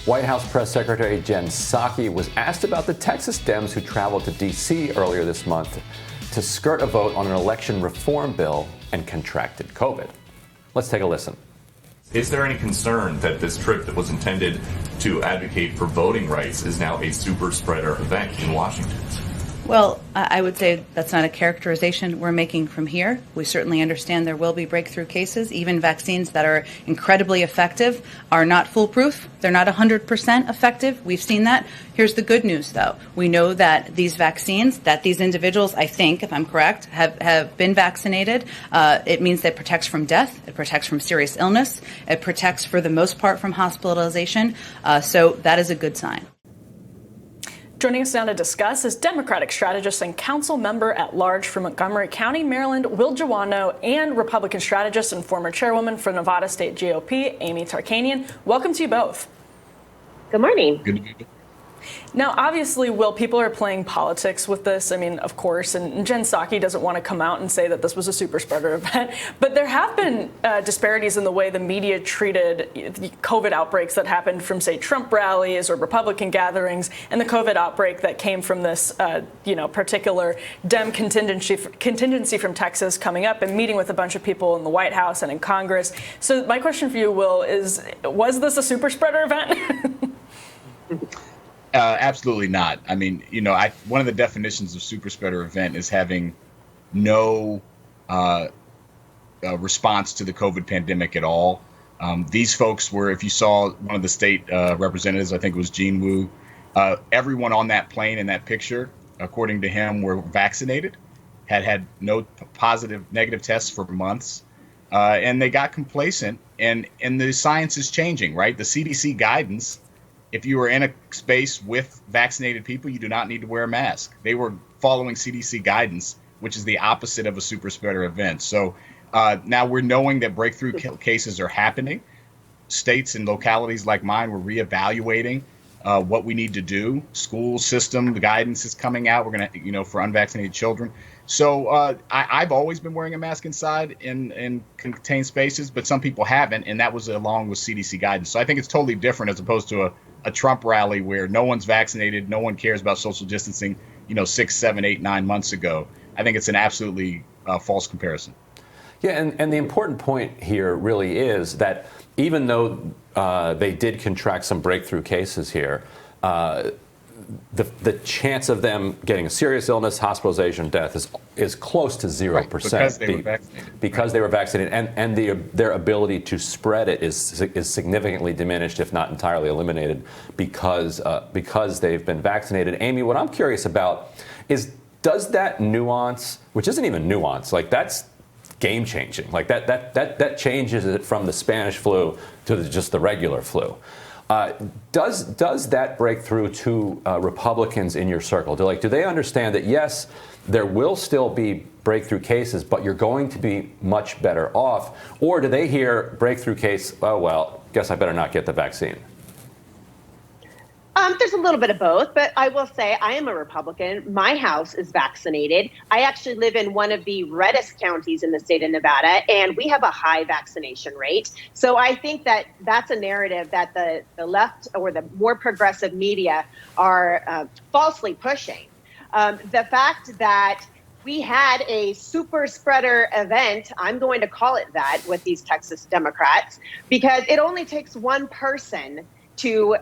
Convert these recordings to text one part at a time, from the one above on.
White House Press Secretary Jen Psaki was asked about the Texas Dems who traveled to D.C. earlier this month to skirt a vote on an election reform bill and contracted COVID. Let's take a listen. Is there any concern that this trip that was intended to advocate for voting rights is now a super spreader event in Washington? Well, I would say that's not a characterization we're making from here. We certainly understand there will be breakthrough cases. Even vaccines that are incredibly effective are not foolproof. They're not 100% effective. We've seen that. Here's the good news, though. We know that these vaccines, that these individuals, I think, if I'm correct, have been vaccinated. It means that it protects from death. It protects from serious illness. It protects, for the most part, from hospitalization. So that is a good sign. Joining us now to discuss is Democratic strategist and council member at large for Montgomery County, Maryland, Will Jawano, and Republican strategist and former chairwoman for Nevada State GOP, Amy Tarkanian. Welcome to you both. Good morning. Good morning. Now, obviously, Will, people are playing politics with this. I mean, of course, and Jen Psaki doesn't want to come out and say that this was a super spreader event. But there have been disparities in the way the media treated the COVID outbreaks that happened from, say, Trump rallies or Republican gatherings, and the COVID outbreak that came from this, particular Dem contingency from Texas coming up and meeting with a bunch of people in the White House and in Congress. So my question for you, Will, is was this a super spreader event? Absolutely not. I mean, one of the definitions of super spreader event is having no response to the COVID pandemic at all. These folks were, if you saw one of the state representatives, I think it was Gene Wu, everyone on that plane in that picture, according to him, were vaccinated, had no negative tests for months, and they got complacent. And the science is changing, right? The CDC guidance, if you were in a space with vaccinated people, you do not need to wear a mask. They were following CDC guidance, which is the opposite of a super spreader event. So now we're knowing that breakthrough cases are happening. States and localities like mine, we're reevaluating what we need to do. School system, the guidance is coming out. We're going to, for unvaccinated children. So I've always been wearing a mask inside in contained spaces, but some people haven't, and that was along with CDC guidance. So I think it's totally different as opposed to a Trump rally where no one's vaccinated, no one cares about social distancing, 6, 7, 8, 9 months ago. I think it's an absolutely false comparison. Yeah, and the important point here really is that even though they did contract some breakthrough cases here, the chance of them getting a serious illness, hospitalization, death is close to 0%. Right, because they were vaccinated. Because they were vaccinated, and their ability to spread it is significantly diminished, if not entirely eliminated, because they've been vaccinated. Amy, what I'm curious about is, does that nuance, which isn't even nuance, like that's game changing, like that changes it from the Spanish flu to just the regular flu. Does that break through to Republicans in your circle? Do they understand that, yes, there will still be breakthrough cases, but you're going to be much better off? Or do they hear breakthrough case, oh, well, guess I better not get the vaccine? There's a little bit of both, but I will say I am a Republican. My house is vaccinated. I actually live in one of the reddest counties in the state of Nevada, and we have a high vaccination rate. So I think that that's a narrative that the left or the more progressive media are falsely pushing. The fact that we had a super spreader event, I'm going to call it that, with these Texas Democrats, because it only takes one person to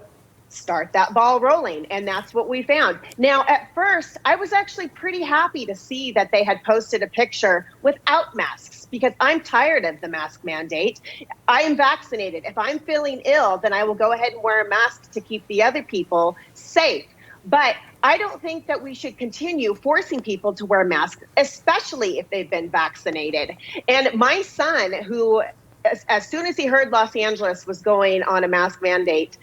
start that ball rolling. And that's what we found. Now, at first, I was actually pretty happy to see that they had posted a picture without masks, because I'm tired of the mask mandate. I am vaccinated. If I'm feeling ill, then I will go ahead and wear a mask to keep the other people safe. But I don't think that we should continue forcing people to wear masks, especially if they've been vaccinated. And my son, who, as soon as he heard Los Angeles was going on a mask mandate,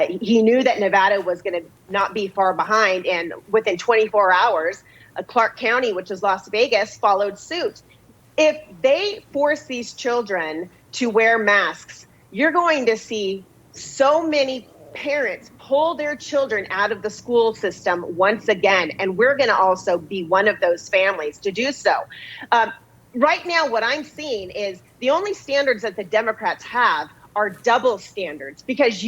he knew that Nevada was going to not be far behind. And within 24 hours, Clark County, which is Las Vegas, followed suit. If they force these children to wear masks, you're going to see so many parents pull their children out of the school system once again. And we're going to also be one of those families to do so. Right now, what I'm seeing is the only standards that the Democrats have are double standards, because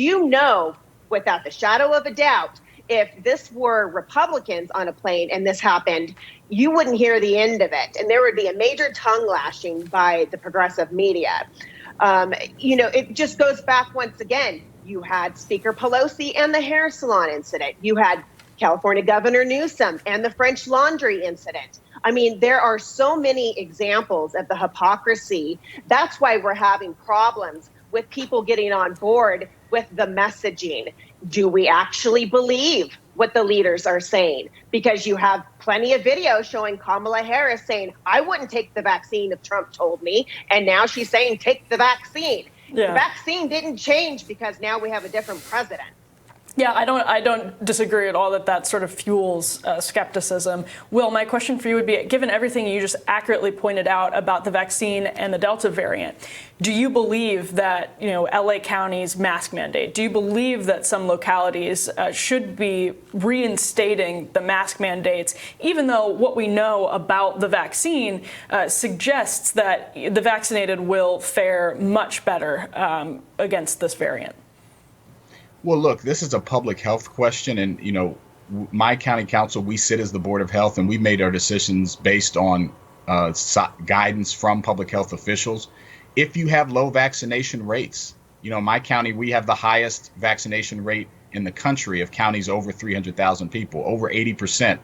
without the shadow of a doubt, if this were Republicans on a plane and this happened, you wouldn't hear the end of it. And there would be a major tongue lashing by the progressive media. It just goes back once again. You had Speaker Pelosi and the hair salon incident. You had California Governor Newsom and the French Laundry incident. I mean, there are so many examples of the hypocrisy. That's why we're having problems with people getting on board with the messaging. Do we actually believe what the leaders are saying? Because you have plenty of video showing Kamala Harris saying, I wouldn't take the vaccine if Trump told me. And now she's saying, take the vaccine. Yeah. The vaccine didn't change because now we have a different president. Yeah, I don't disagree at all that sort of fuels skepticism. Will, my question for you would be, given everything you just accurately pointed out about the vaccine and the Delta variant, do you believe that, LA County's mask mandate, do you believe that some localities should be reinstating the mask mandates, even though what we know about the vaccine suggests that the vaccinated will fare much better against this variant? Well, look, this is a public health question. And, my county council, we sit as the Board of Health, and we made our decisions based on guidance from public health officials. If you have low vaccination rates, my county, we have the highest vaccination rate in the country of counties over 300,000 people. Over 80%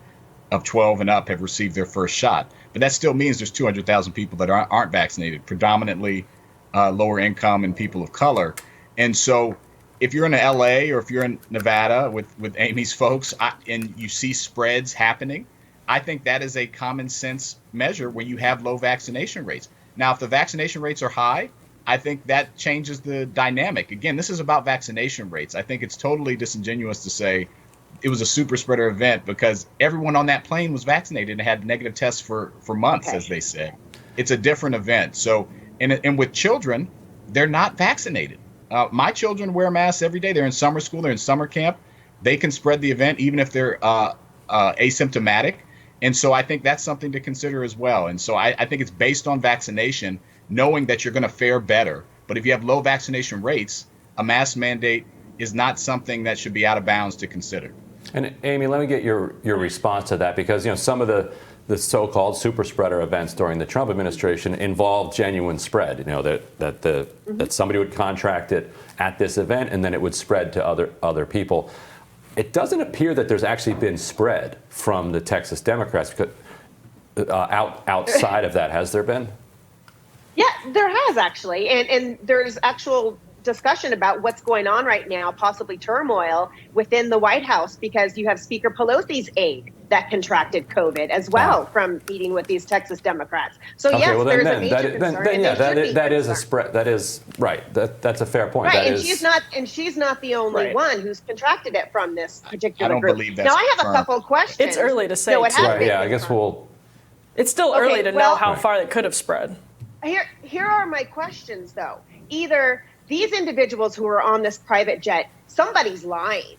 of 12 and up have received their first shot. But that still means there's 200,000 people that aren't vaccinated, predominantly lower income and people of color. And so if you're in LA or if you're in Nevada with Amy's folks and you see spreads happening, I think that is a common sense measure when you have low vaccination rates. Now, if the vaccination rates are high, I think that changes the dynamic. Again, this is about vaccination rates. I think it's totally disingenuous to say it was a super spreader event because everyone on that plane was vaccinated and had negative tests for months, as they said. It's a different event. So, and with children, they're not vaccinated. My children wear masks every day. They're in summer school. They're in summer camp. They can spread the event even if they're asymptomatic. And so I think that's something to consider as well. And so I think it's based on vaccination, knowing that you're going to fare better. But if you have low vaccination rates, a mask mandate is not something that should be out of bounds to consider. And Amy, let me get your response to that, because some of the so-called super spreader events during the Trump administration involved genuine spread. That somebody would contract it at this event and then it would spread to other people. It doesn't appear that there's actually been spread from the Texas Democrats outside of that. Has there been? Yeah, there has actually, and there's actual discussion about what's going on right now, possibly turmoil within the White House, because you have Speaker Pelosi's aide that contracted COVID as well from meeting with these Texas Democrats. So okay, yes, well, there's a major concern. That is a spread. That is right. That's a fair point. Right, and she's not the only one who's contracted it from this particular group. I don't group. believe that's now I have a couple of questions. It's early to say. No, it has right, been yeah, I guess we'll. It's still early to know how far it could have spread. Here are my questions, though. Either these individuals who are on this private jet, somebody's lying.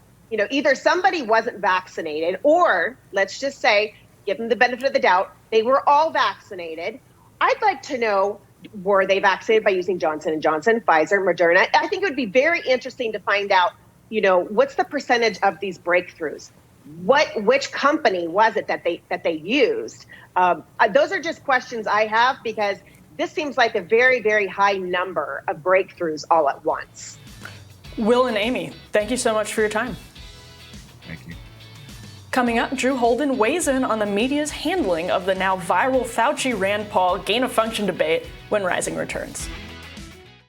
Either somebody wasn't vaccinated, or let's just say, give them the benefit of the doubt, they were all vaccinated. I'd like to know, were they vaccinated by using Johnson & Johnson, Pfizer, Moderna? I think it would be very interesting to find out, what's the percentage of these breakthroughs? Which company was it that they used? Those are just questions I have, because this seems like a very, very high number of breakthroughs all at once. Will and Amy, thank you so much for your time. Thank you. Coming up, Drew Holden weighs in on the media's handling of the now viral Fauci-Rand Paul gain-of-function debate when Rising returns.